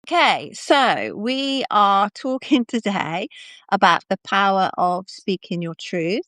Okay, so we are talking today about the power of speaking your truth.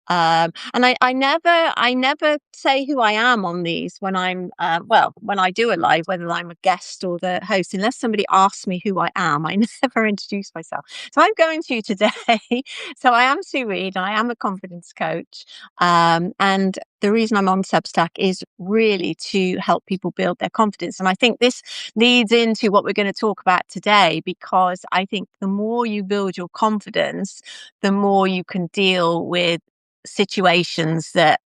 And I never say who I am on these when when I do a live, whether I'm a guest or the host, unless somebody asks me who I am, I never introduce myself. So I'm going to today. So I am Sue Reid and I am a confidence coach. And the reason I'm on Substack is really to help people build their confidence. And I think this leads into what we're going to talk about today, because I think the more you build your confidence, the more you can deal with situations that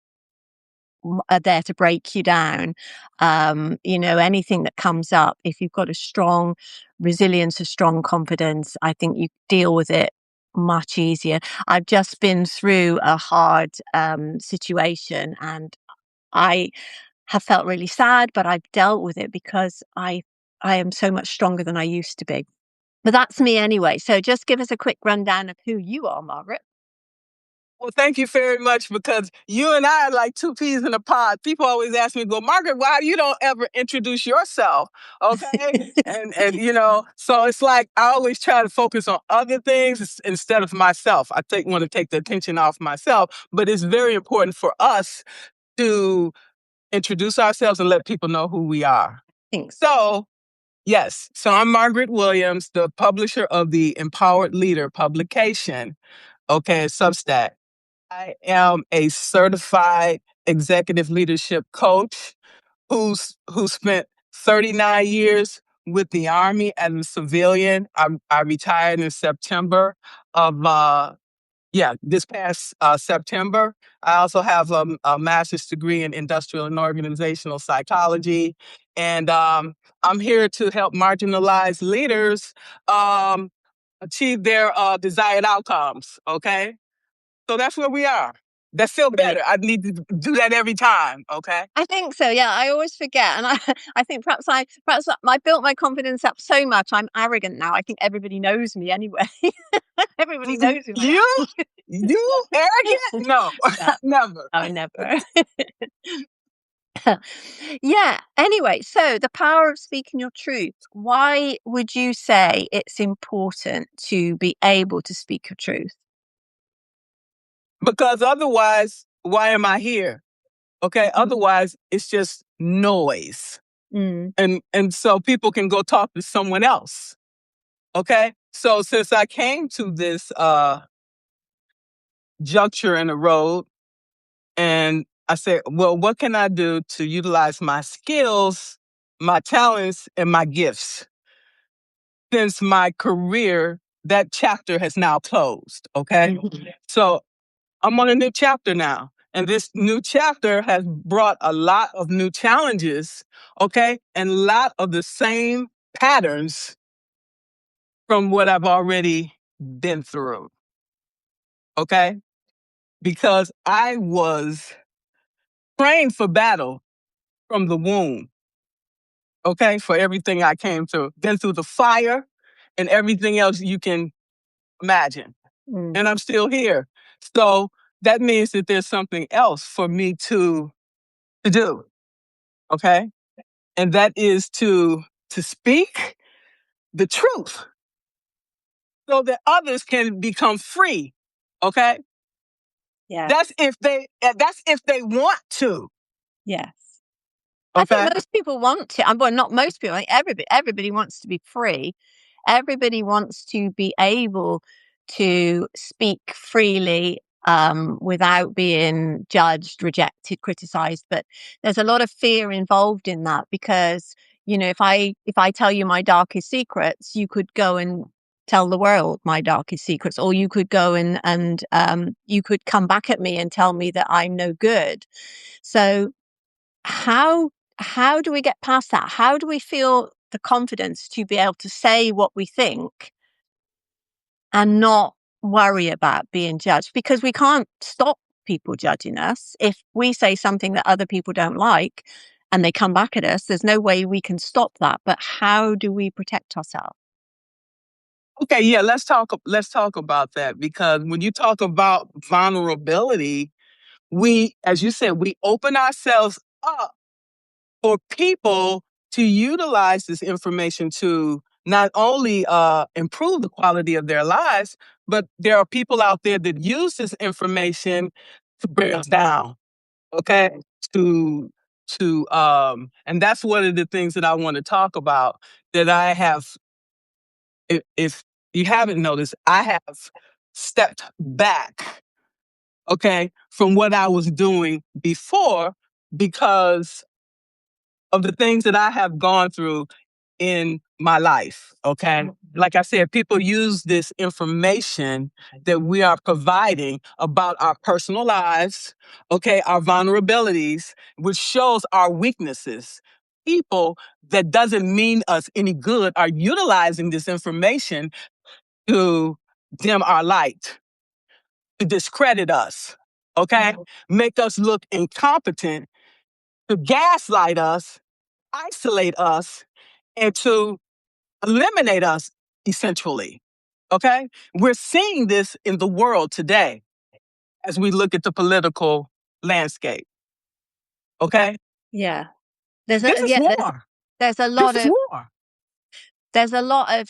are there to break you down. Anything that comes up, if you've got a strong resilience, a strong confidence, I think you deal with it much easier. I've just been through a hard situation, and I have felt really sad, but I've dealt with it because I am so much stronger than I used to be. But that's me anyway. So just give us a quick rundown of who you are, Margaret. Well, thank you very much, because you and I are like two peas in a pod. People always ask me, "Well, Margaret, why you don't ever introduce yourself?" Okay, so it's like I always try to focus on other things instead of myself. Want to take the attention off myself, but it's very important for us to introduce ourselves and let people know who we are. Thanks. So, yes, so I'm Margaret Williams, the publisher of the Empowered Leader publication. Okay, Substack. I am a certified executive leadership coach who spent 39 years with the Army as a civilian. I retired in September of this past September. I also have a master's degree in industrial and organizational psychology, and I'm here to help marginalized leaders achieve their desired outcomes. Okay. So that's where we are. That feel better. I need to do that every time. Okay. I think so. Yeah, I always forget, and I think perhaps I built my confidence up so much. I'm arrogant now. I think everybody knows me anyway. Everybody knows who I You arrogant? No, am. never. No, never. Yeah. Anyway, so the power of speaking your truth. Why would you say it's important to be able to speak your truth? Because otherwise, why am I here? Okay. Otherwise, it's just noise, Mm. and so people can go talk to someone else. Okay. So since I came to this juncture in the road, and I said, well, what can I do to utilize my skills, my talents, and my gifts? Since my career, that chapter has now closed. Okay. So I'm on a new chapter now. And this new chapter has brought a lot of new challenges. Okay. And a lot of the same patterns from what I've already been through. Okay. Because I was trained for battle from the womb. Okay. For everything I came through, been through the fire and everything else you can imagine. Mm. And I'm still here. So that means that there's something else for me to do. Okay. And that is to speak the truth so that others can become free. Okay. Yeah. That's if they want to. Yes. I Okay. think most people want to. Well, not most people. I think everybody wants to be free. Everybody wants to be able to speak freely without being judged, rejected, criticized. But there's a lot of fear involved in that, because if I tell you my darkest secrets, you could go and tell the world my darkest secrets, or you could go and you could come back at me and tell me that I'm no good. So how how do we get past that? How do we feel the confidence to be able to say what we think and not worry about being judged? Because we can't stop people judging us. If we say something that other people don't like and they come back at us, there's no way we can stop that. But how do we protect ourselves? Okay, yeah, let's talk about that, because when you talk about vulnerability, we, as you said, we open ourselves up for people to utilize this information to not only improve the quality of their lives, but there are people out there that use this information to bring us down. Okay, to and that's one of the things that I want to talk about. That I have, if you haven't noticed, I have stepped back, okay, from what I was doing before because of the things that I have gone through in my life. Okay. Like I said, people use this information that we are providing about our personal lives, okay, our vulnerabilities, which shows our weaknesses. People that doesn't mean us any good are utilizing this information to dim our light, to discredit us, okay, make us look incompetent, to gaslight us, isolate us, and to eliminate us essentially. Okay? We're seeing this in the world today as we look at the political landscape. Okay? Yeah. There's a This is yeah, war. there's a This lot is of war.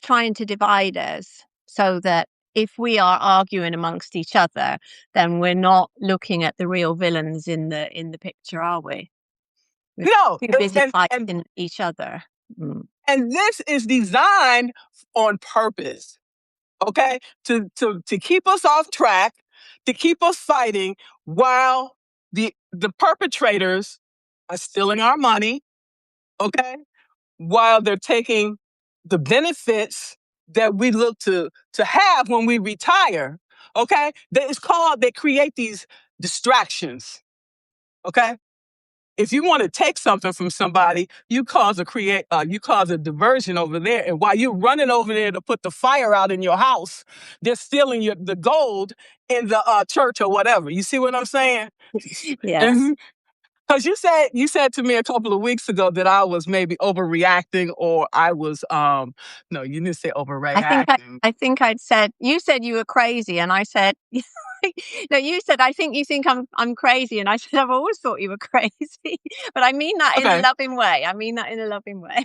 trying to divide us so that if we are arguing amongst each other, then we're not looking at the real villains in the picture, are we? We're No, too busy and fighting each other. Mm. and this is designed on purpose. Okay? To keep us off track, to keep us fighting while the perpetrators are stealing our money, okay? While they're taking the benefits that we look to have when we retire. Okay, it's called, they create these distractions. Okay, if you want to take something from somebody, you cause a diversion over there, and while you're running over there to put the fire out in your house, they're stealing the gold in the church or whatever. You see what I'm saying? Yes. Because you said to me a couple of weeks ago that I was maybe overreacting, or I was no, you didn't say overreacting. I think I'd said, you said you were crazy, and I said no, you said, I think you think I'm crazy, and I said, I've always thought you were crazy. But I mean that in a Okay. loving way. I mean that in a loving way.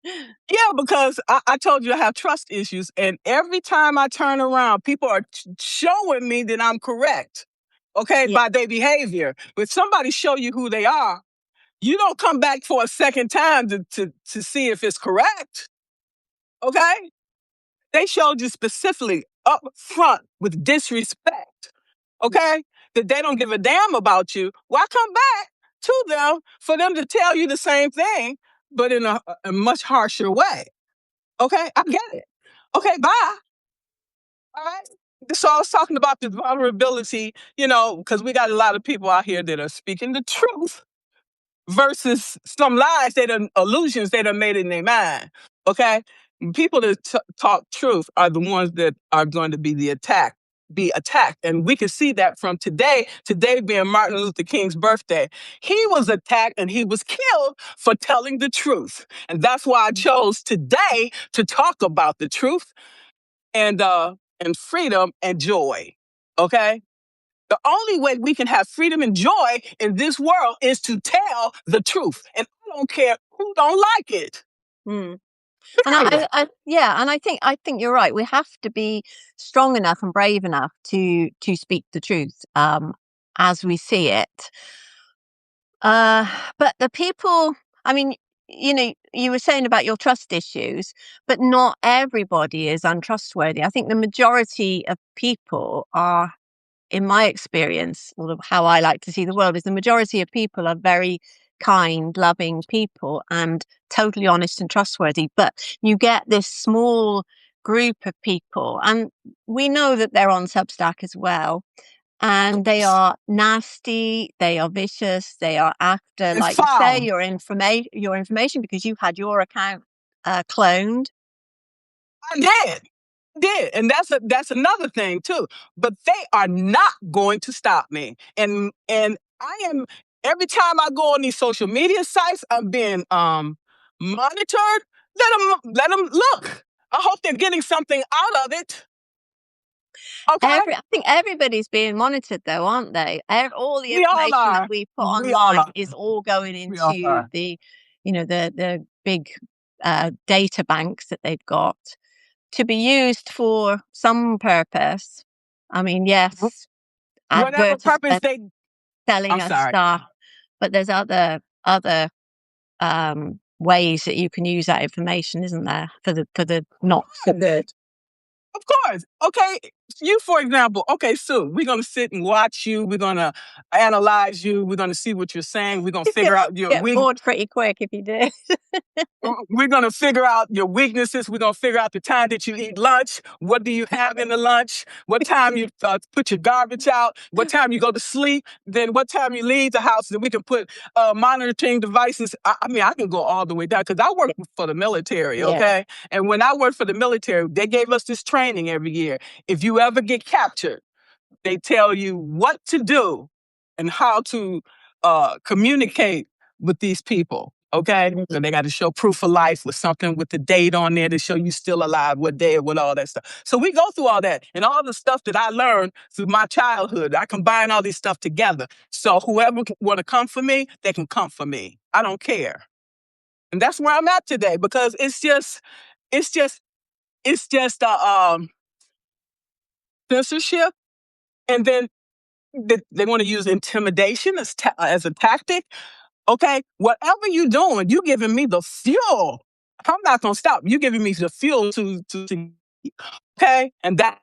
Yeah, because I told you I have trust issues, and every time I turn around, people are showing me that I'm correct. Okay, Yeah. by their behavior. If somebody show you who they are, you don't come back for a second time to see if it's correct. Okay? They showed you specifically up front with disrespect, okay? That they don't give a damn about you. Why come back to them for them to tell you the same thing, but in a much harsher way? Okay, I get it. Okay, bye. All right. So I was talking about the vulnerability, because we got a lot of people out here that are speaking the truth versus some lies illusions they done made in their mind. Okay, people that talk truth are the ones that are going to be attacked, and we can see that from today. Today being Martin Luther King's birthday, he was attacked and he was killed for telling the truth, and that's why I chose today to talk about the truth and freedom and joy. Okay. The only way we can have freedom and joy in this world is to tell the truth. And I don't care who don't like it. Mm. And Period. yeah, and I think you're right. We have to be strong enough and brave enough to speak the truth, as we see it. Uh, but the people, I mean, you were saying about your trust issues, but not everybody is untrustworthy. I think the majority of people are, in my experience, or how I like to see the world, is the majority of people are very kind, loving people and totally honest and trustworthy. But you get this small group of people, and we know that they're on Substack as well, and they are nasty, they are vicious, they are after, And like you say, foul. your information because you had your account cloned. I did. And that's another thing too. But they are not going to stop me. And I am, every time I go on these social media sites, I'm being monitored. Let them look. I hope they're getting something out of it. Okay? I think everybody's being monitored, though, aren't they? All the We all information that are. we put We all online are. is all going We all into are. the big data banks that they've got to be used for some purpose. I mean, yes, Whatever purpose advertisement, they. selling I'm us sorry. stuff, but there's other ways that you can use that information, isn't there, for the not so good. Of course. Okay. You, for example, okay, Sue, we're going to sit and watch you. We're going to analyze you. We're going to see what you're saying. We're going to figure out your Get weak. bored pretty quick if you do. We're going to figure out your weaknesses. We're going to figure out the time that you eat lunch. What do you have in the lunch? What time you put your garbage out? What time you go to sleep? Then what time you leave the house? Then we can put monitoring devices. I mean, I can go all the way down because I work for the military, Yeah. okay? And when I worked for the military, they gave us this training every year. If you ever get captured, they tell you what to do and how to communicate with these people. Okay, so they got to show proof of life with something with the date on there to show you still alive, what day, with all that stuff. So we go through all that and all the stuff that I learned through my childhood. I combine all this stuff together. So whoever want to come for me, they can come for me. I don't care, and that's where I'm at today because it's just, censorship, and then they want to use intimidation as a tactic. Okay, whatever you're doing, you giving me the fuel. I'm not gonna stop. You giving me the fuel to okay, and that.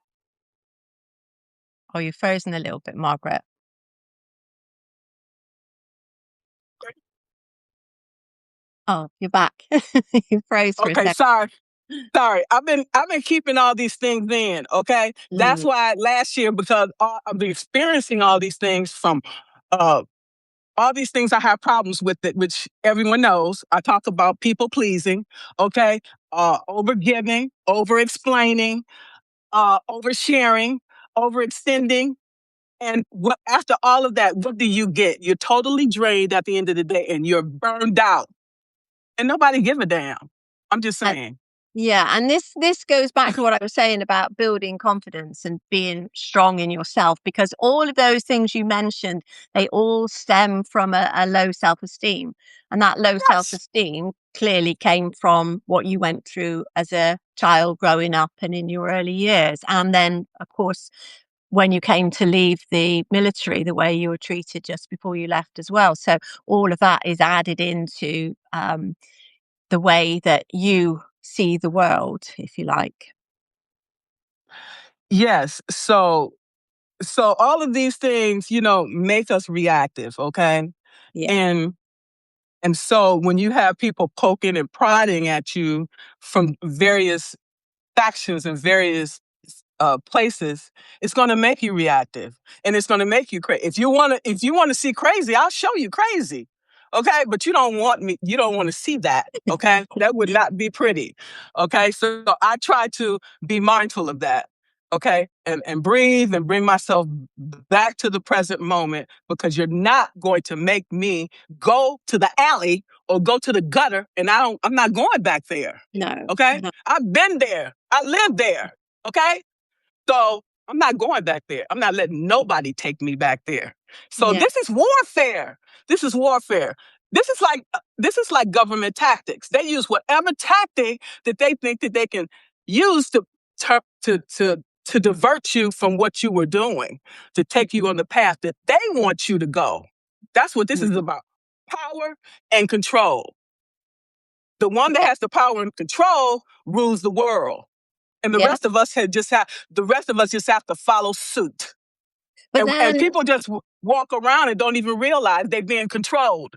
Oh, you're frozen a little bit, Margaret. Oh, you're back. You froze for a Okay, second. sorry. I've been keeping all these things in. Okay, that's Mm, why last year because I've been experiencing all these things from uh all these things I have problems with it, which everyone knows. I talk about people pleasing, okay, over giving, over explaining, oversharing, overextending. And after all of that, what do you get? You're totally drained at the end of the day and you're burned out. And nobody give a damn. I'm just and saying. yeah, and this goes back to what I was saying about building confidence and being strong in yourself, because all of those things you mentioned, they all stem from a low self-esteem. And that low Yes. self-esteem clearly came from what you went through as a child growing up and in your early years. And then, of course, when you came to leave the military, the way you were treated just before you left as well. So all of that is added into the way that you see the world, if you like. Yes. So all of these things, make us reactive, okay? Yeah. And and so when you have people poking and prodding at you from various factions and various places, it's going to make you reactive, and it's going to make you crazy. If you want to see crazy, I'll show you crazy. Okay, but you don't want me. You don't want to see that. Okay, that would not be pretty. Okay, so I try to be mindful of that. Okay, and breathe and bring myself back to the present moment because you're not going to make me go to the alley or go to the gutter, and I'm not going back there. No, Okay, no. I've been there. I lived there. Okay, so I'm not going back there. I'm not letting nobody take me back there. So Yeah. this is warfare. This is warfare. This is like government tactics. They use whatever tactic that they think that they can use to divert you from what you were doing, to take you on the path that they want you to go. That's what this Mm. is about. Power and control. The one that has the power and control rules the world. And the Yeah. rest of us just have to follow suit. But And then, people just walk around and don't even realize they're being controlled.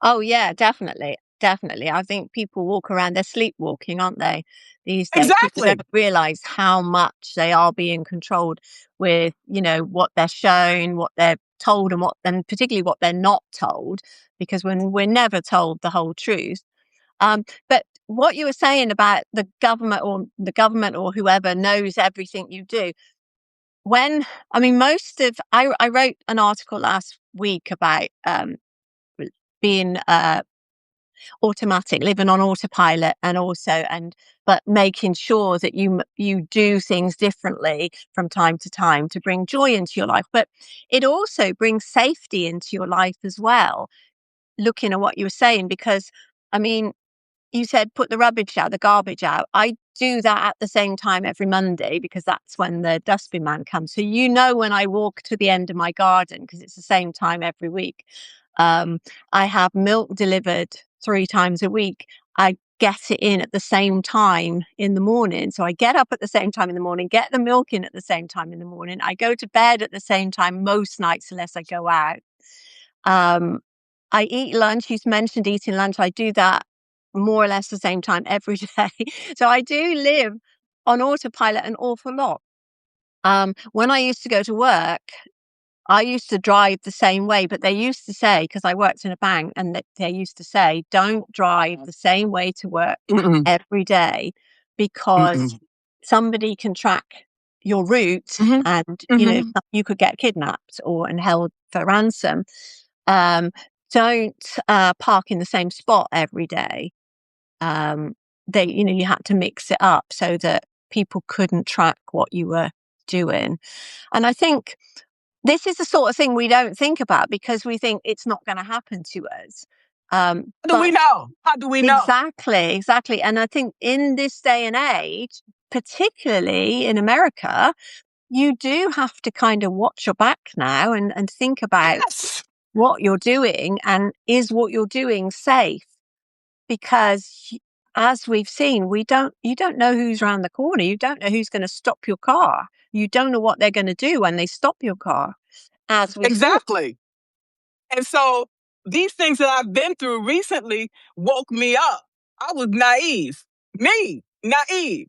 oh yeah, definitely. Definitely. I think people walk around, they're sleepwalking, aren't they? These days, people don't Exactly. realize how much they are being controlled with, what they're shown, what they're told, and particularly what they're not told, because when we're never told the whole truth. But what you were saying about the government or whoever knows everything you do. I mean, I wrote an article last week about being automatic, living on autopilot, and but making sure that you do things differently from time to time to bring joy into your life. But it also brings safety into your life as well. Looking at what you were saying, because I mean, you said put the rubbish out, the garbage out. I do that at the same time every Monday because that's when the dustbin man comes. So when I walk to the end of my garden, because it's the same time every week. Um, I have milk delivered 3 times a week. I get it in at the same time in the morning. So I get up at the same time in the morning, get the milk in at the same time in the morning. I go to bed at the same time most nights unless I go out. Um, I eat lunch. You mentioned eating lunch. I do that more or less the same time every day. So I do live on autopilot an awful lot. When I used to go to work, I used to drive the same way, but they used to say, because I worked in a bank, and they used to say, don't drive the same way to work Mm-mm, every day because mm-mm. somebody can track your route Hmm. and, Hmm. you could get kidnapped and held for ransom. Um, don't park in the same spot every day. Um, you had to mix it up so that people couldn't track what you were doing. And I think this is the sort of thing we don't think about because we think it's not going to happen to us. How do we But know? How do we know? exactly, exactly. And I think in this day and age, particularly in America, you do have to kind of watch your back now and think about Yes. what you're doing and is what you're doing safe? Because as we've seen, you don't know who's around the corner. You don't know who's going to stop your car. You don't know what they're going to do when they stop your car, as we saw. Exactly. And so these things that I've been through recently woke me up. I was naive. Me, naive.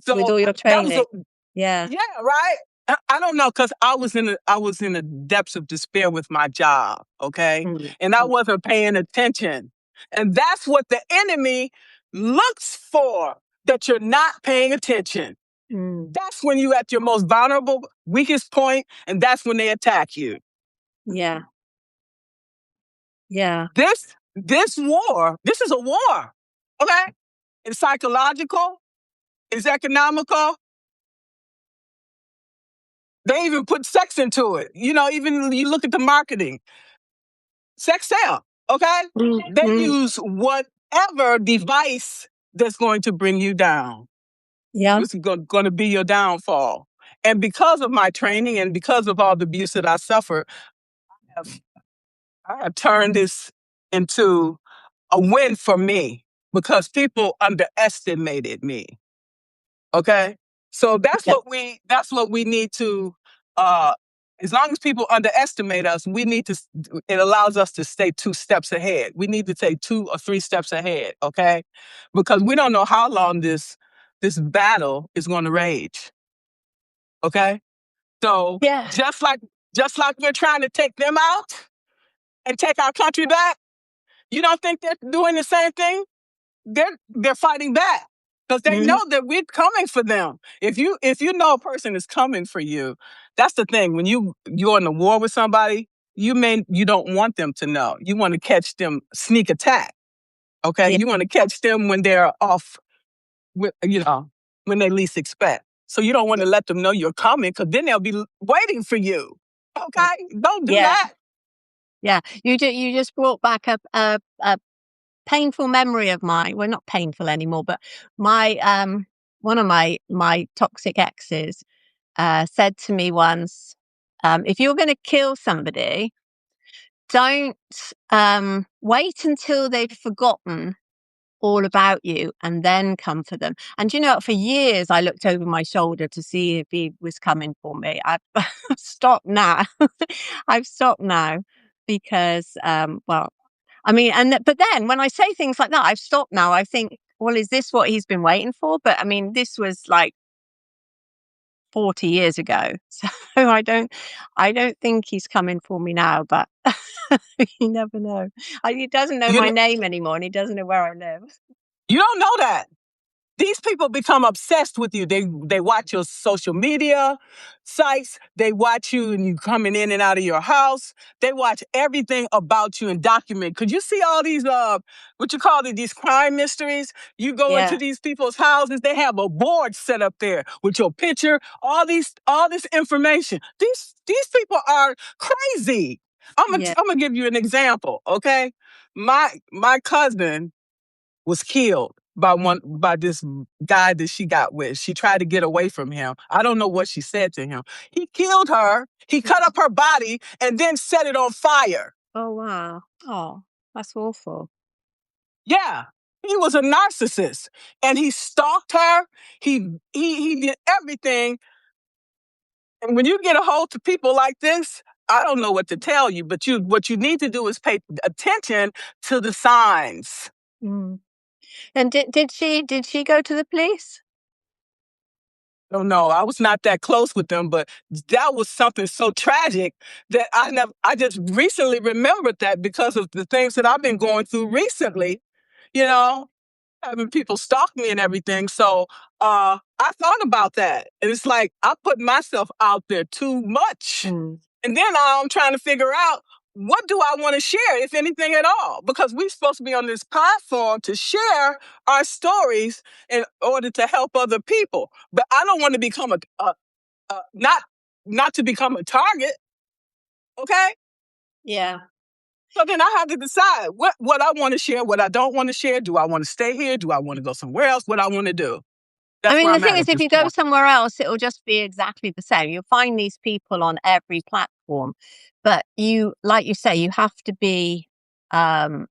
With So all your that was a training. Yeah. yeah, right. I don't know because I was in the depths of despair with my job, okay, Mm, and I mm, wasn't paying attention, and that's what the enemy looks for, that you're not paying attention. mm. That's when you at your most vulnerable, weakest point, and that's when they attack you. Yeah. Yeah. This war, this is a war, okay? It's psychological, it's economical. They even put sex into it. Even you look at the marketing, sex sale, okay? Mm, They mm. use whatever device that's going to bring you down. Yeah. This is going to be your downfall. And because of my training and because of all the abuse that I suffered, I've, I have turned this into a win for me because people underestimated me. Okay. So Yeah. that's what we need to uh as long as people underestimate us, it allows us to stay 2 steps ahead. We need to take 2 or 3 steps ahead, okay? Because we don't know how long this battle is going to rage. Okay? So Yeah. just like we're trying to take them out and take our country back, you don't think they're doing the same thing? They're fighting back because they know Mm, that we're coming for them. If you know a person is coming for you, that's the thing. When you're in a war with somebody, you don't want them to know. You want to catch them sneak attack. Okay, yeah. you want to catch them when they're off, when they least expect. So you don't want to let them know you're coming because then they'll be waiting for you. Mm, Okay, don't do yeah. that. Yeah. You just brought back a painful memory of mine. Well, not painful anymore, but my one of my toxic exes said to me once, if you're going to kill somebody, don't wait until they've forgotten all about you and then come for them. And for years I looked over my shoulder to see if he was coming for me. I've stopped now. I've stopped now because, well, I mean, but then when I say things like that, I've stopped now. I think, well, is this what he's been waiting for? But I mean, this was like 40 years ago. So I don't think he's coming for me now, but you never know. He doesn't know You my know, name anymore and he doesn't know where I live. you don't know that. These people become obsessed with you. They watch your social media sites. They watch you and you coming in and out of your house. They watch everything about you and document. Could you see all these what you call it, these crime mysteries? You go into Yeah. these people's houses, they have a board set up there with your picture, all this information. These people are crazy. I'm gonna Yeah. I'm gonna give you an example, okay? My cousin was killed by this guy that she got with. She tried to get away from him. I don't know what she said to him. He killed her. He cut up her body and then set it on fire. Oh, wow. Oh, that's awful. Yeah. He was a narcissist and he stalked her. He did everything. And when you get a hold to people like this, I don't know what to tell you, but what you need to do is pay attention to the signs. Mm. And did she go to the police? Don't know. I was not that close with them, but that was something so tragic that I just recently remembered that because of the things that I've been going through recently, you know, having people stalk me and everything. So I thought about that. And it's like I put myself out there too much. Mm. And then I'm trying to figure out what do I want to share, if anything at all? Because we're supposed to be on this platform to share our stories in order to help other people. But I don't want to become not to become a target. Okay. Yeah. So then I had to decide what I want to share, what I don't want to share. Do I want to stay here? Do I want to go somewhere else? What I want to do. I That's mean, where the I'm thing is, at if this you go point. somewhere else, it'll just be exactly the same. You'll find these people on every platform, but like you say, you have to be um,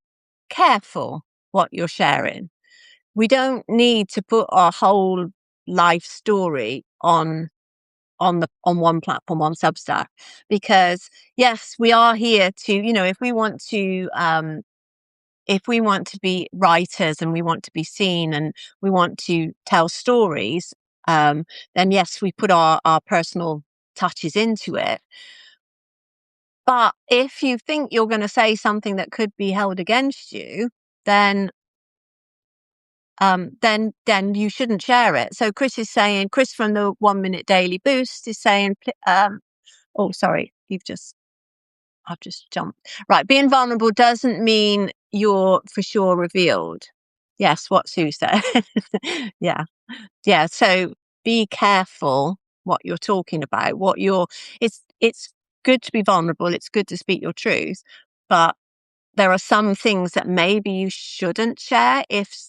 careful what you're sharing. We don't need to put our whole life story on one platform, on Substack, because yes, we are here to, if we want to be writers and we want to be seen and we want to tell stories, then yes, we put our personal touches into it. But if you think you're going to say something that could be held against you, then then you shouldn't share it. So Chris from the 1 Minute Daily Boost is saying, oh, sorry, I've just jumped. Right. Being vulnerable doesn't mean you're for sure revealed. Yes. What Sue said. Yeah. Yeah. So be careful what you're talking about, it's good to be vulnerable. It's good to speak your truth, but there are some things that maybe you shouldn't share if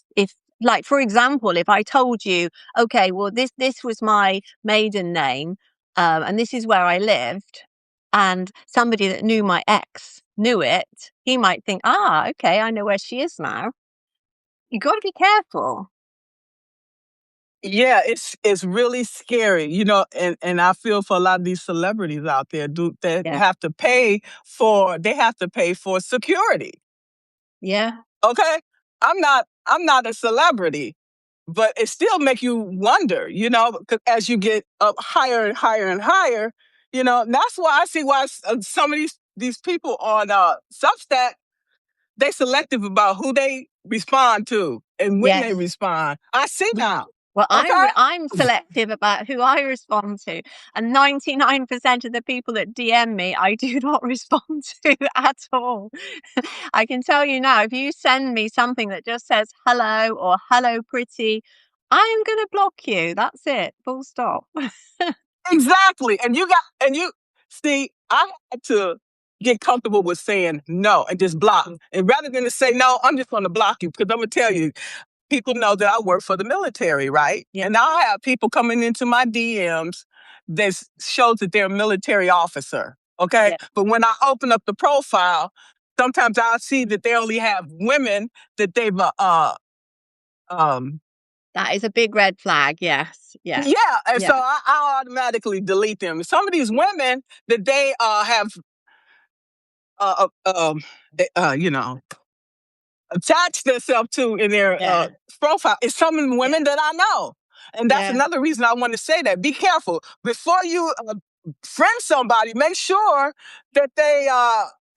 like, for example, if I told you, okay, well, this was my maiden name, and this is where I lived, and somebody that knew my ex knew it, he might think, okay, I know where she is now. You got to be careful. Yeah, it's really scary, and I feel for a lot of these celebrities out there that Yeah. they have to pay for security. Yeah. Okay? I'm not a celebrity, but it still make you wonder, 'cause as you get up higher and higher and higher, and that's why I see why some of these people on Substack, they selective about who they respond to and when they Yes. respond. I see now. Well, Okay? I'm selective about who I respond to, and 99% of the people that DM me, I do not respond to at all. I can tell you now, if you send me something that just says hello or hello pretty, I'm going to block you. That's it. Full stop. Exactly. And you see, I had to get comfortable with saying no and just block. And rather than to say no, I'm just going to block you because I'm going to tell you, people know that I work for the military, right? Yeah. And I have people coming into my DMs that shows that they're a military officer. Okay. Yeah. But when I open up the profile, sometimes I'll see that they only have women that they've um That is a big red flag. Yes. Yeah. yeah, and so Yeah. I automatically delete them. Some of these women that they have uh, uh, um, you know, attach themselves to in their Yeah. profile is some of the Yeah. women that I know. And that's Yeah. another reason I want to say that. Be careful. Before you friend somebody, make sure that they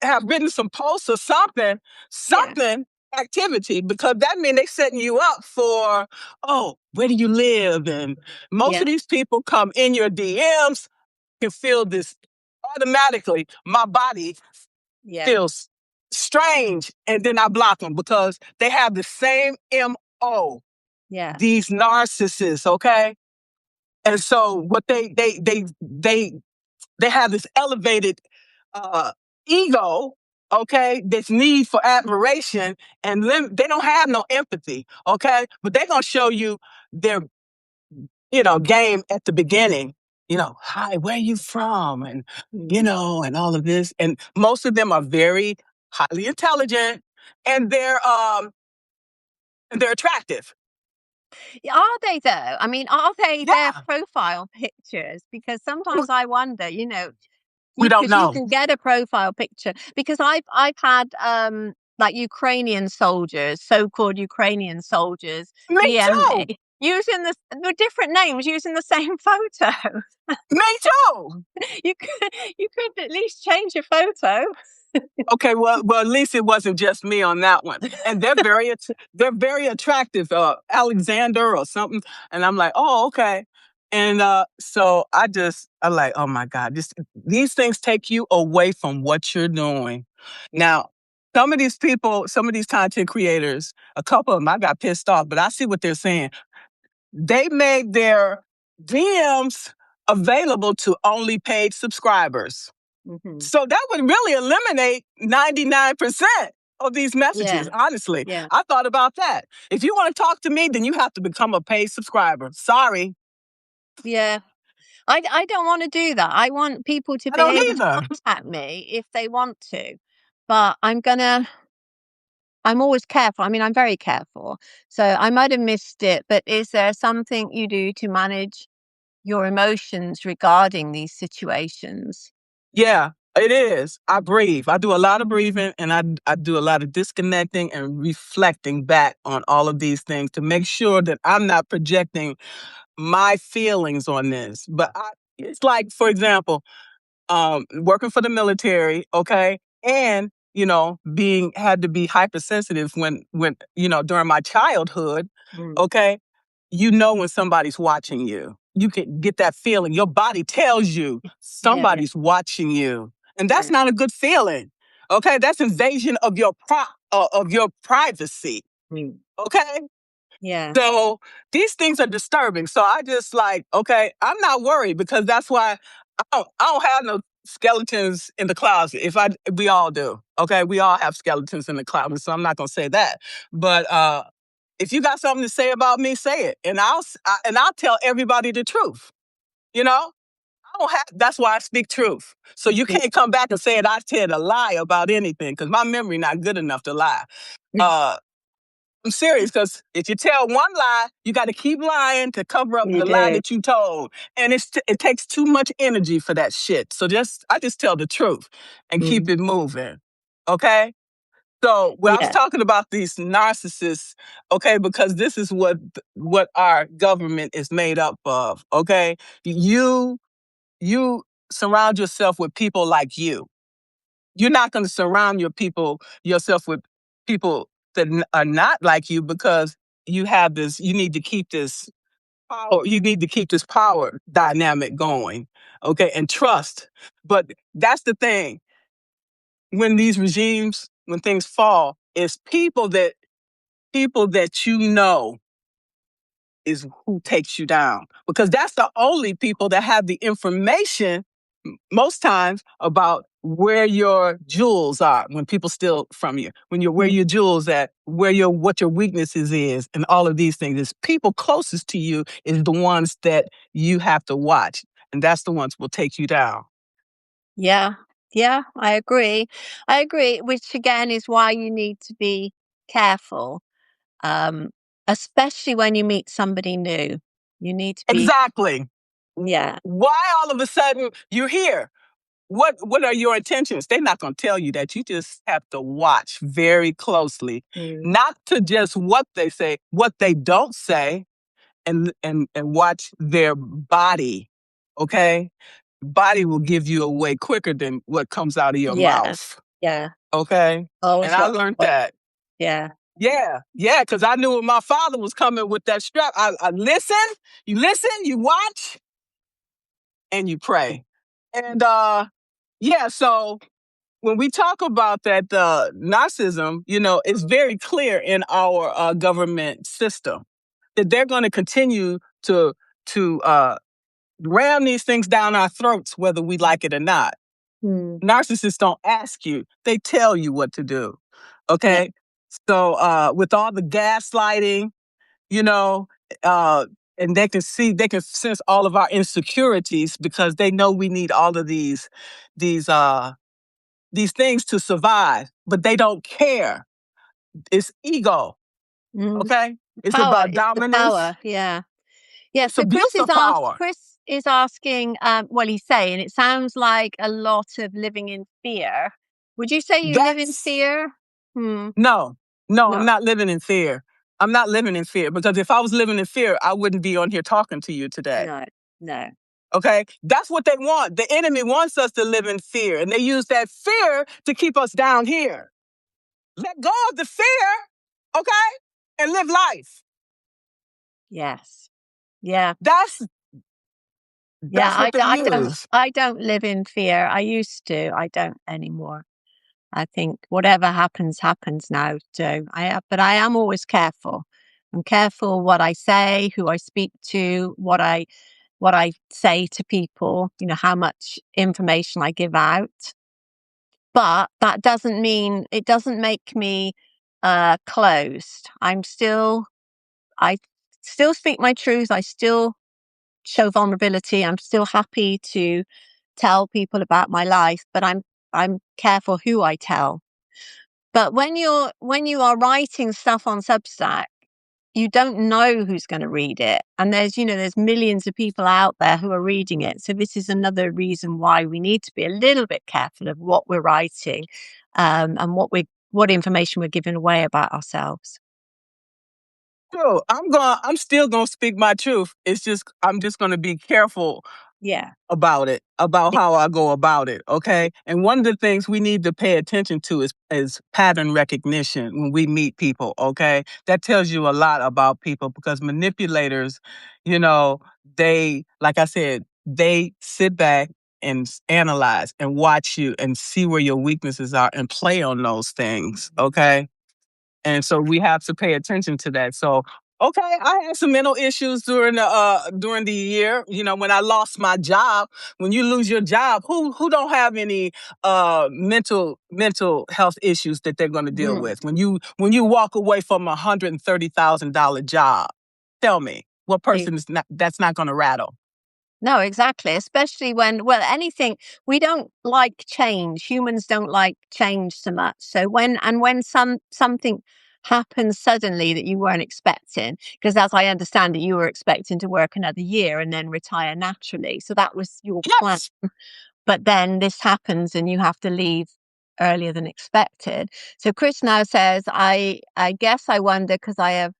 have written some posts or Yeah. something activity, because that means they setting you up for, oh, where do you live? And most of Yeah. these people come in your DMs, can feel this automatically. My body Yeah. feels strange, and then I block them because they have the same MO. Yeah. These narcissists, okay, and so what they have this elevated uh, ego, okay, this need for admiration, and they don't have no empathy, okay? But they're going to show you their, game at the beginning. Hi, where are you from? And, and all of this. And most of them are very highly intelligent, and they're attractive. Are they though? I mean, are they their Yeah. profile pictures? Because sometimes I wonder, We don't because you know. can get a profile picture because I've had like Ukrainian soldiers, so-called Ukrainian soldiers, Me DM too. me using the different names, using the same photo. Me too. You could at least change your photo. Okay, well, at least it wasn't just me on that one. And they're very attractive, Alexander or something. And I'm like, oh, okay. And so I'm like, oh my God, these things take you away from what you're doing. Now, some of these people, some of these content creators, a couple of them, I got pissed off, but I see what they're saying. They made their DMs available to only paid subscribers. Hmm. So that would really eliminate 99% of these messages, Yeah, honestly. yeah, I thought about that. If you want to talk to me, then you have to become a paid subscriber. Sorry, yeah. I don't want to do that. I want people to I be don't able to either. contact me if they want to, but I'm always careful. I mean, I'm very careful. So I might have missed it, but is there something you do to manage your emotions regarding these situations? Yeah, it is. I breathe. I do a lot of breathing, and I do a lot of disconnecting and reflecting back on all of these things to make sure that I'm not projecting my feelings on this. But it's like, for example, working for the military, okay, and being had to be hypersensitive when during my childhood, Mm, okay. When somebody's watching you, you can get that feeling. Your body tells you yeah, somebody's watching you, and that's yeah, not a good feeling. Okay, that's invasion of your privacy. mm, Okay, yeah, so these things are disturbing. So I just like, okay, I'm not worried because that's why I don't have no skeletons in the closet. We all do. Okay, we all have skeletons in the closet. So I'm not gonna say that. But if you got something to say about me, say it, and I'll tell everybody the truth. You know, I don't have. That's why I speak truth. So you mm, can't come back and say that I said a lie about anything because my memory not good enough to lie. Uh, I'm serious because if you tell one lie, you got to keep lying to cover up you the lie do. that you told, and it takes too much energy for that shit. So I just tell the truth and keep Mm, it moving. Okay. So when I was yeah, talking about these narcissists, okay, because this is what our government is made up of. Okay, you surround yourself with people like you. You're not going to surround yourself with people that are not like you because you need to keep this power dynamic going, okay, and trust. But that's the thing. When things fall, it's people that is who takes you down because that's the only people that have the information most times about where your jewels are when people steal from you, where mm, your jewels at, what your weaknesses is, and all of these things. Is people closest to you is the ones that you have to watch, and that's the ones who will take you down. yeah, yeah. I agree. I agree. Which again is why you need to be careful, um, especially when you meet somebody new. You need to be, Exactly. yeah. Why all of a sudden you're here? What are your intentions? They're not going to tell you that. You just have to watch very closely, Mm, not to just what they say, what they don't say, and watch their body. Okay, body will give you away quicker than what comes out of your yeah, mouth. yeah. Okay, and Always I what? learned What? that. Yeah. Yeah, yeah, because I knew when my father was coming with that strap. I listen, you watch, and you pray, and yeah. So when we talk about that narcissism, it's very clear in our government system that they're going to continue to ram these things down our throats, whether we like it or not. Mm. Narcissists don't ask you, they tell you what to do. Yeah. Okay. So with all the gaslighting, you know, uh, and they can sense all of our insecurities because they know we need all of these uh these things to survive, but they don't care. It's ego. Mm. Okay. It's Power. about It's the dominance. power. Yeah. Yeah. It's So abuse of power. Chris is asking, well, he's saying it sounds like a lot of living in fear. Would you say you live in That's fear? Hmm. no, no, I'm No, not living in fear. I'm not living in fear because if I was living in fear, I wouldn't be on here talking to you today. no, no. Okay. That's what they want. The enemy wants us to live in fear, and they use that fear to keep us down here. Let go of the fear, okay, and live life. Yes. Yeah. That's Yeah. what they use. I don't live in fear. I used to. I don't anymore. I think whatever happens, happens now. So but I am always careful. I'm careful what I say, who I speak to, what I say to people, how much information I give out. But that doesn't mean it doesn't make me closed. I still speak my truth. I still show vulnerability. I'm still happy to tell people about my life, but I'm careful who I tell. But when you are writing stuff on Substack, you don't know who's going to read it. And there's millions of people out there who are reading it. So this is another reason why we need to be a little bit careful of what we're writing, and what information we're giving away about ourselves. True. I'm still gonna speak my truth. It's just I'm just gonna be careful Yeah. about it, about how I go about it. Okay. And one of the things we need to pay attention to is pattern recognition when we meet people. Okay. That tells you a lot about people because manipulators, you know, they, like I said, they sit back and analyze and watch you and see where your weaknesses are and play on those things. Okay. And so we have to pay attention to that. So, okay, I had some mental issues during the year. You know, when I lost my job. When you lose your job, who don't have any mental health issues that they're going to deal Mhm. with? When you walk away from $130,000 job, tell me what person is not that's not going to rattle. No, exactly. Especially well, anything, we don't like change. Humans don't like change so much. So when something happens suddenly that you weren't expecting, because as I understand it, you were expecting to work another year and then retire naturally. So that was your plan. Yes. But then this happens and you have to leave earlier than expected. So Chris now says, I guess I wonder because I have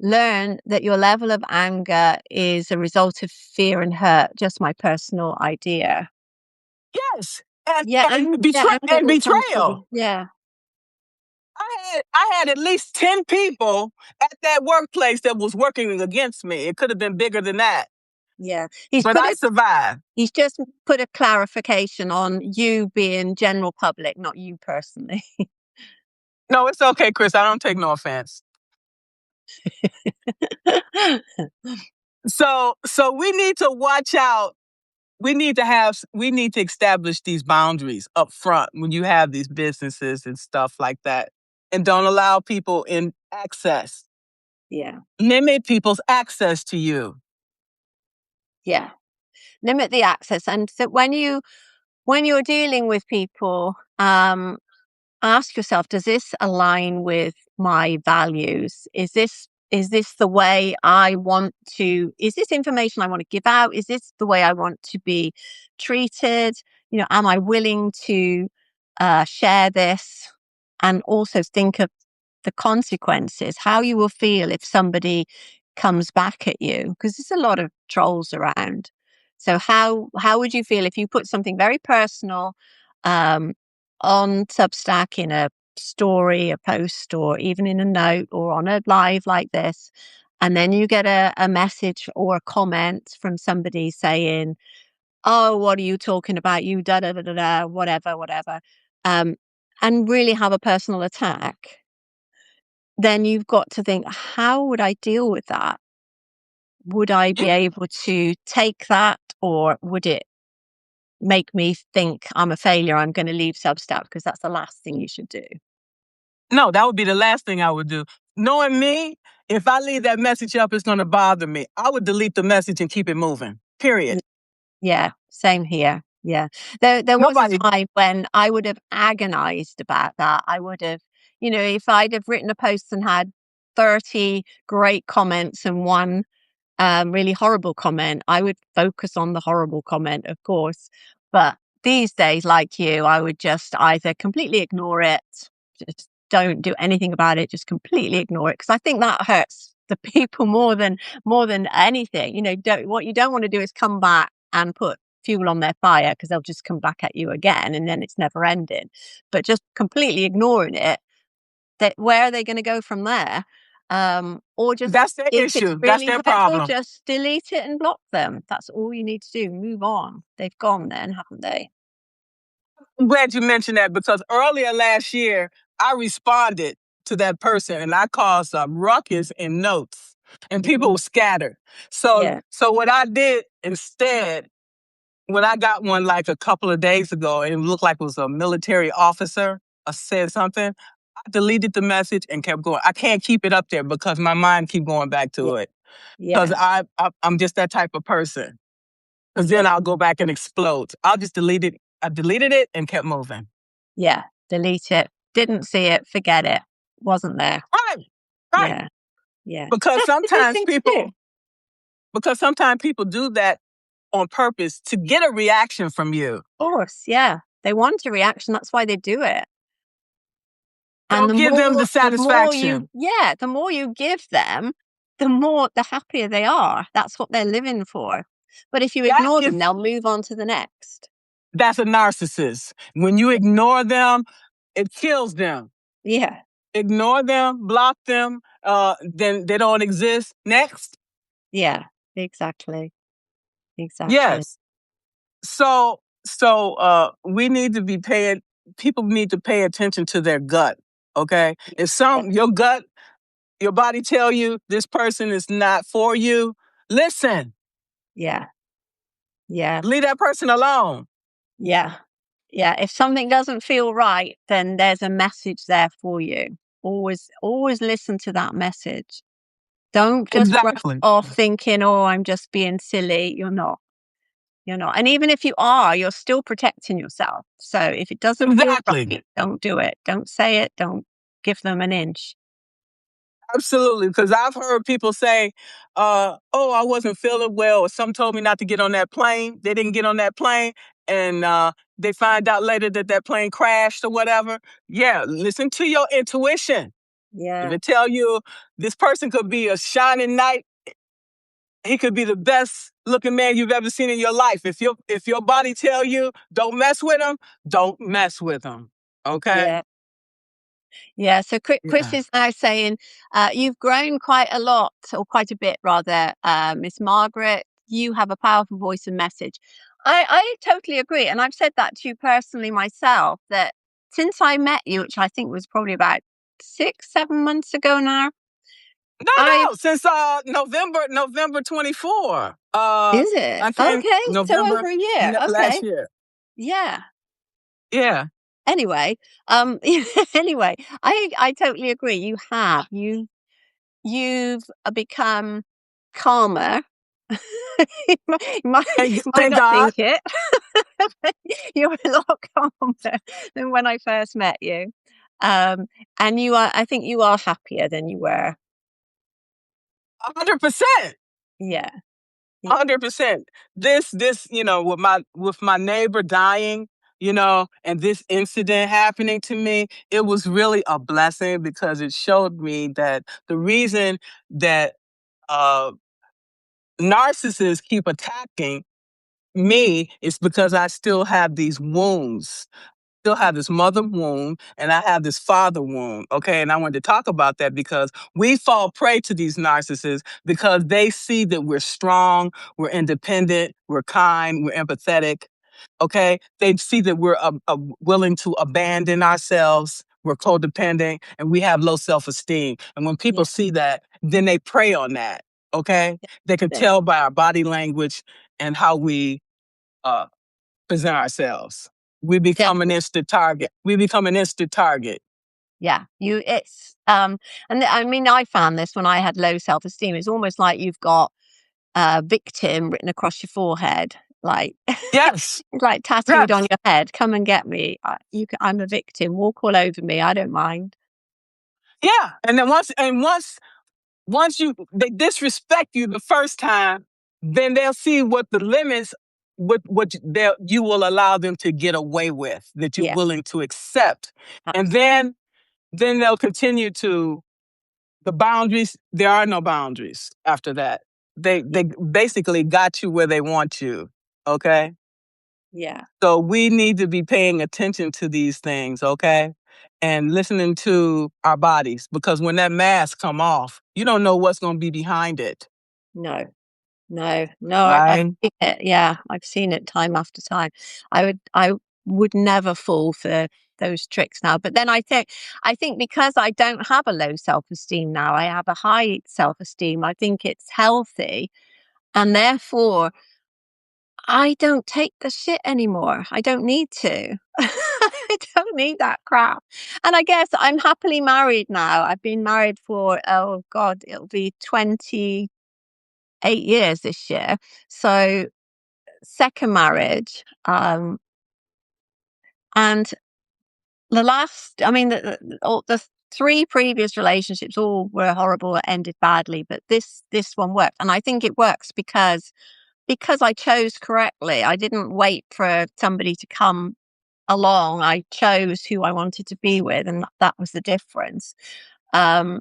learn that your level of anger is a result of fear and hurt. Just my personal idea. Yes. Yeah, anger And will come through. betrayal. Yeah, I had at least 10 people at that workplace that was working against me. It could have been bigger than that, yeah. but I survived. He's just put a clarification on you being general public, not you personally. No, it's okay, Chris. I don't take no offense. So we need to watch out. We need to establish these boundaries up front when you have these businesses and stuff like that. And don't allow people in access. Yeah, Limit people's access to you. yeah. Limit the access, and so when you're dealing with people, ask yourself, does this align with my values? Is this the way I want to, is this information I want to give out? Is this the way I want to be treated? Am I willing to share this? And also think of the consequences, how you will feel if somebody comes back at you, because there's a lot of trolls around. So how would you feel if you put something very personal um, on Substack in a story, a post, or even in a note or on a live like this, and then you get a message or a comment from somebody saying, "Oh, what are you talking about? You da da da da da, whatever, whatever," um, and really have a personal attack, then you've got to think, how would I deal with that? Would I be able to take that, or would it? make me think I'm a failure, I'm going to leave Substack, because that's the last thing you should do. No, that would be the last thing I would do. Knowing me, if I leave that message up, it's going to bother me. I would delete the message and keep it moving. Period. Yeah, same here. Yeah. There was a Nobody. time when I would have agonized about that. I would have, if I'd have written a post and had 30 great comments and one really horrible comment, I would focus on the horrible comment, of course. But these days, like you, I would just either completely ignore it, just don't do anything about it, just completely ignore it, because I think that hurts the people more than anything. What you don't want to do is come back and put fuel on their fire, because they'll just come back at you again, and then it's never ending. But just completely ignoring it, that where are they going to go from there? Or just, That's their if it's issue. That's really their hurtful, problem. just delete it and block them. That's all you need to do. Move on. They've gone then, haven't they? I'm glad you mentioned that because earlier last year, I responded to that person and I caused a ruckus in notes and people Mhm. were scattered. So, Yeah, so what I did instead, when I got one like a couple of days ago, and it looked like it was a military officer said something, I deleted the message and kept going. I can't keep it up there because my mind keep going back yeah, to it because yeah, I'm just that type of person. Because then yeah, I'll go back and explode. I'll just delete it. I deleted it and kept moving. yeah. Delete it. Didn't see it. Forget it. Wasn't there. Right, right. Yeah, yeah. Because That's the good sometimes thing to do. people, because sometimes people do that on purpose to get a reaction from you. Of course, yeah. They want a reaction. That's why they do it. And Don't give them the satisfaction. the more you give them, the happier they are. That's what they're living for. But if you That ignore is them, they'll move on to the next. that's a narcissist. When you ignore them, it kills them. Yeah, Ignore them, block them, then they don't exist. Next. yeah, exactly, exactly. Yes. So we need to be paying people need to pay attention to their gut. Okay. If Yeah, your gut, your body tell you this person is not for you, listen. yeah, yeah, Leave that person alone. yeah, yeah. If something doesn't feel right, then there's a message there for you. Always listen to that message. Don't just brush Exactly. off thinking, "Oh, I'm just being silly." You're not. You're not. And even if you are, you're still protecting yourself. So if it doesn't feel Exactly. right, don't do it. Don't say it. Don't give them an inch. Absolutely. Because I've heard people say, oh, I wasn't feeling well, or some told me not to get on that plane. They didn't get on that plane. And they find out later that that plane crashed or whatever. Yeah, listen to your intuition. If Yeah. it tell you this person could be a shining knight, he could be the best looking man you've ever seen in your life. If your body tell you don't mess with him, don't mess with him. Okay? Yeah. Yeah. So Chris Yeah. is now saying, you've grown quite a lot, or quite a bit rather, Miss Margaret. You have a powerful voice and message. I totally agree. And I've said that to you personally myself, that since I met you, which I think was probably about 6, 7 months ago now, No, I've no, since November 24. is it? I came Okay. So November over a year. last Okay. year. Yeah. Yeah. Anyway, anyway, I totally agree. You've become calmer. You might Thank not God. think it. But you're a lot calmer than when I first met you. And I think you are happier than you were. 100%. Yeah. Yeah. 100%. This, with my neighbor dying, and this incident happening to me, it was really a blessing because it showed me that the reason that uh narcissists keep attacking me is because I still have these wounds. Still have this mother wound and I have this father wound. Okay. And I wanted to talk about that because we fall prey to these narcissists because they see that we're strong, we're independent, we're kind, we're empathetic. Okay. They see that we're willing to abandon ourselves. We're codependent and we have low self esteem. And when people Yeah. see that, then they prey on that. Okay. They can Yeah. tell by our body language and how we uh, present ourselves. We become an Definitely. instant target. We become an instant target. Yeah. And I mean, I found this when I had low self-esteem. It's almost like you've got victim written across your forehead, like Yes, like tattooed on yes, your head. Come and get me. I'm a victim. Walk all over me. I don't mind. yeah. And then once they disrespect you the first time, then they'll see what the limits, you will allow them to get away with, that you're Yeah, willing to accept, and absolutely. then they'll continue to the boundaries. There are no boundaries after that. Yeah, They basically got you where they want you. Okay, yeah. so we need to be paying attention to these things. Okay. And listening to our bodies, because when that mask come off, you don't know what's going to be behind it. No, no, no. I've Right? seen it. Yeah, I've seen it time after time. I would never fall for those tricks now. But then I think because I don't have a low self-esteem now, I have a high self-esteem. I think it's healthy, and therefore I don't take the shit anymore. I don't need to. I don't need that crap. And I guess I'm happily married now. I've been married for, oh God, it'll be 28 years this year. So, second marriage. And I mean, the three previous relationships all were horrible, ended badly, but this one worked. And I think it works because I chose correctly. I didn't wait for somebody to come along. I chose who I wanted to be with, and that was the difference. Um,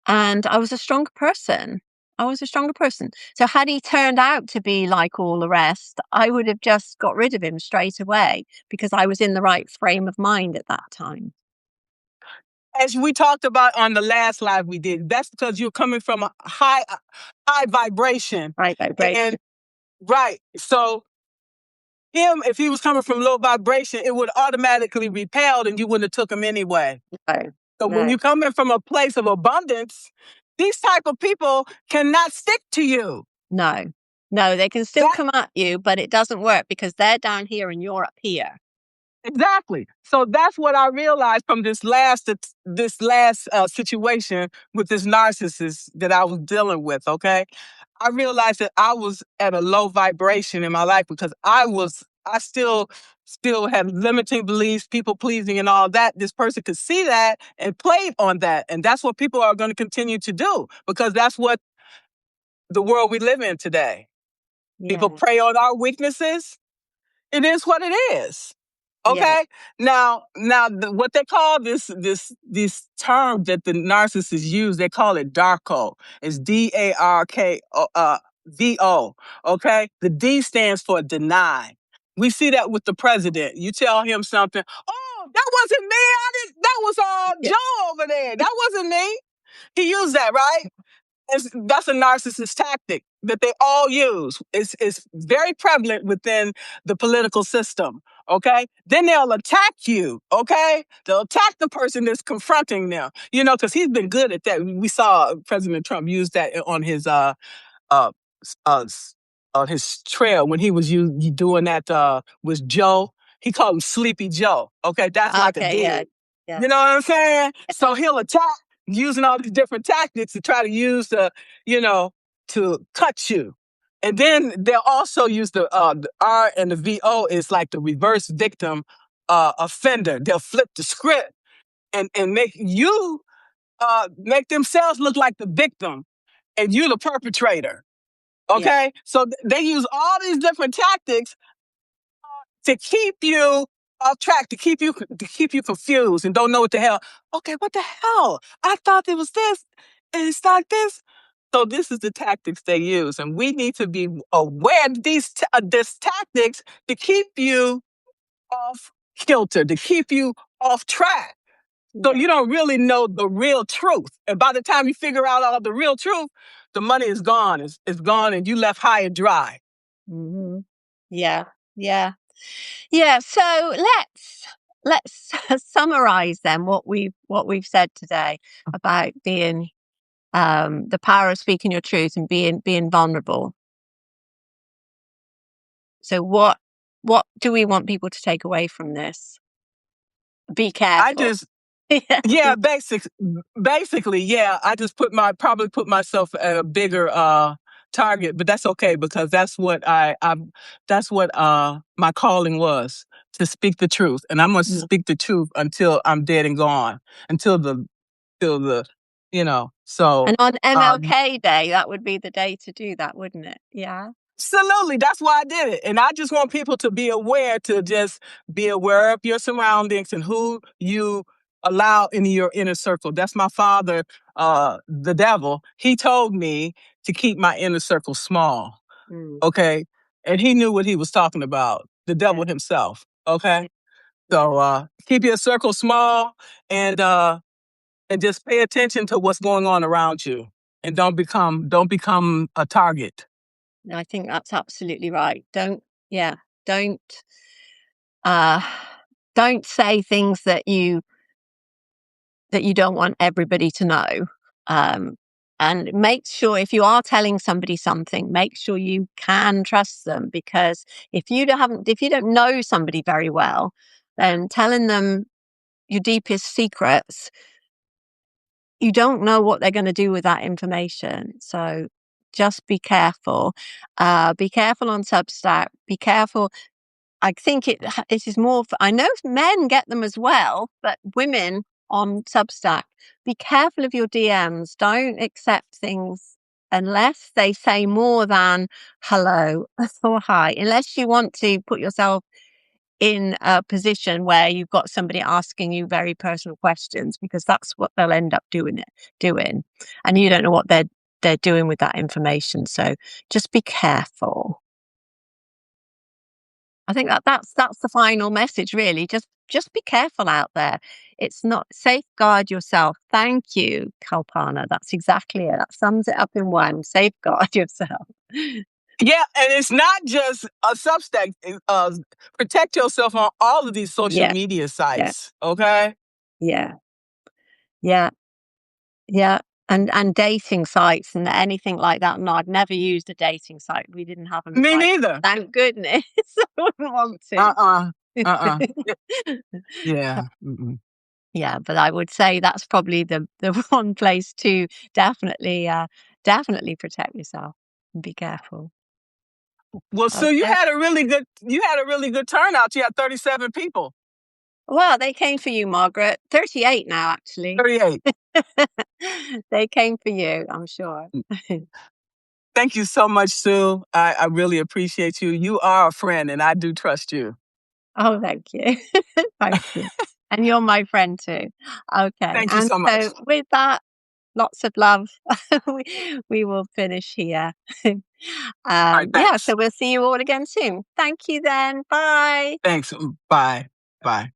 and I was a stronger person. I was a stronger person. So had he turned out to be like all the rest, I would have just got rid of him straight away because I was in the right frame of mind at that time. As we talked about on the last live we did, that's because you're coming from a high vibration. Right And vibration. right. So him, if he was coming from low vibration, it would automatically repelled and you wouldn't have took him anyway. No, So when no, you come in from a place of abundance, these type of people cannot stick to you. no, no. They can still That come at you, but it doesn't work because they're down here and you're up here. exactly. So that's what I realized from this last situation with this narcissist that I was dealing with. Okay, I realized that I was at a low vibration in my life because I still had limiting beliefs, people pleasing, and all that. This person could see that and played on that, and that's what people are going to continue to do because that's what the world we live in today. People Yeah, prey on our weaknesses. It is what it is. yeah, Okay. Now, what they call this term that the narcissists use, they call it Darko. It's DARKVO. Okay. The D stands for deny. We see that with the president. You tell him something. Oh, that wasn't me. I didn't. That was yeah, Joe over there. That wasn't me. He used that, right? That's a narcissist tactic that they all use. It's very prevalent within the political system. Okay. Then they'll attack you. Okay. They'll attack the person that's confronting them, because he's been good at that. We saw President Trump use that on his uh, uh, on his trail when he was doing that with Joe. He called him Sleepy Joe. Okay, that's like a okay, yeah, dig. yeah, You know what I'm saying? So he'll attack using all these different tactics to try to use you know, to cut you. And then they'll also use the R and the VO is like the reverse victim offender. They'll flip the script and make themselves look like the victim and you the perpetrator. yeah, Okay, so they use all these different tactics to keep you off track, to keep you confused and don't know what the hell. Okay, what the hell? I thought it was this, and it's not this. So this is the tactics they use, and we need to be aware of these tactics to keep you off kilter, to keep you off track. So yeah. you don't really know the real truth. And by the time you figure out all the real truth, the money is gone. It's gone, and you left high and dry. Hmm. Yeah, yeah, yeah. So let's summarize then what we've said today about being the power of speaking your truth and being vulnerable. So what? what do we want people to take away from this? Be I careful. just Yeah, Yeah, be basically, yeah. I just probably put myself at a bigger target, but that's okay because that's what my calling was, to speak the truth. And I'm gonna mm. speak the truth until I'm dead and gone. Until the so And on um MLK Day, that would be the day to do that, wouldn't it? Yeah. absolutely, that's why I did it. And I just want people to be aware, to just be aware of your surroundings and who you allow in your inner circle. That's my father, the devil. He told me to keep my inner circle small. Mm. Okay. And he knew what he was talking about, the Yeah. devil himself. Okay. Yeah. Yeah. So keep your circle small, and just pay attention to what's going on around you. And don't become a target. No, I think that's absolutely right. Yeah, don't, uh, don't say things that you don't want everybody to know. Um, and make sure if you are telling somebody something, make sure you can trust them, because if you don't know somebody very well, then telling them your deepest secrets, you don't know what they're going to do with that information. So just be careful. Be careful on Substack. Be careful. I think it is more for, I know men get them as well, but women on Substack, be careful of your DMs. Don't accept things unless they say more than hello or hi, unless you want to put yourself in a position where you've got somebody asking you very personal questions, because that's what they'll end up doing, and you don't know what they're doing with that information. So just be careful. I think that's the final message, really. Just be careful out there. It's not safeguard yourself. Thank you, Kalpana. That's exactly it. That sums it up in one. Safeguard yourself. Yeah, and it's not just a Substack. Protect yourself on all of these social Yeah, media yeah, sites. Okay. yeah, yeah, yeah. And dating sites and anything like that. No, I'd never used a dating site. We didn't have them. Me Like, neither. thank goodness. I wouldn't want to. Uh-uh. Uh-uh. Yeah. Mm-mm. Yeah, but I would say that's probably the one place to definitely, definitely protect yourself and be careful. Well, Sue, Okay. you had a really good turnout. You had 37 people. Well, they came for you, Margaret. 38 now, actually. 38. They came for you, I'm sure. Thank you so much, Sue. I really appreciate you. You are a friend, and I do trust you. Oh, thank you. Thank you. And you're my friend too. Okay. Thank you And so much. so with that, lots of love. we, we will finish here. All right, Yeah, thanks. so we'll see you all again soon. Thank you then. Bye. Thanks. Bye. Bye.